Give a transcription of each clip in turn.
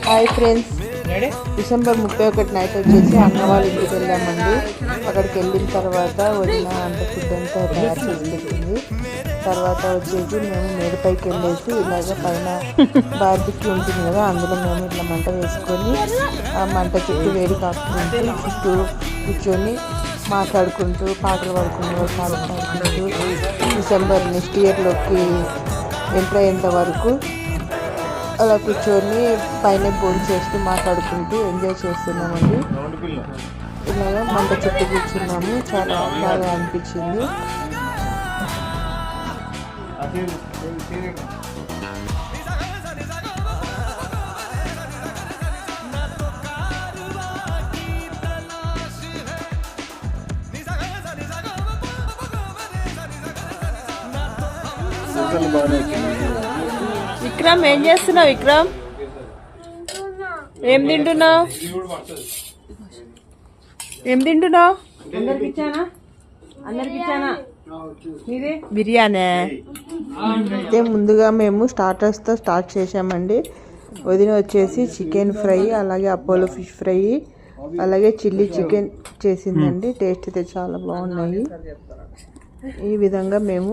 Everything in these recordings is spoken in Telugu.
హాయ్ ఫ్రెండ్స్, డిసెంబర్ 31 నైట్ వచ్చేసి అన్న వాళ్ళ ఇంటికి వెళ్ళామండి. అక్కడికి వెళ్ళిన తర్వాత వదిన అంత ఫుడ్ అంతా తయారు చేసి పెట్టింది. తర్వాత వచ్చేసి మేము మేడపైకి వెళ్ళేసి ఇలాగ పైన బార్బిక్యూ ఉంటుంది కదా, అందులో మేము ఇట్లా మంట వేసుకొని ఆ మంట చుట్టూ వేడి కాకుంటూ చుట్టూ కూర్చొని మాట్లాడుకుంటూ పాటలు పాడుకుంటూ డిసెంబర్ నెక్స్ట్ ఇయర్లోకి ఎంటర్ అయ్యేంత వరకు అలా కూర్చొని పైన భోజనం చేస్తూ మాట్లాడుకుంటూ ఎంజాయ్ చేస్తున్నామండి. ఇలాగా మంట చుట్టూ కూర్చున్నాము, చాలా బాగా అనిపించింది. విక్రమ్, ఏం చేస్తున్నావు? విక్రమ్, ఏం తింటున్నావు? బిర్యానీ. అయితే ముందుగా మేము స్టార్టర్స్తో స్టార్ట్ చేసామండి. వదిన వచ్చేసి చికెన్ ఫ్రై, అలాగే అపోలో ఫిష్ ఫ్రై, అలాగే చిల్లీ చికెన్ చేసిందండి. టేస్ట్ అయితే చాలా బాగున్నాయి. ఈ విధంగా మేము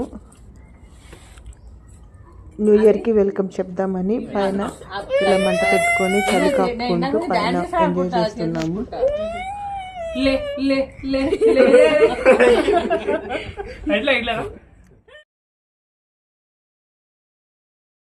న్యూ ఇయర్కి వెల్కమ్ చెప్దామని పైన ఇలా మంట పెట్టుకొని చలి కాపుకుంటూ పైన ఎంజాయ్ చేస్తున్నాము. లే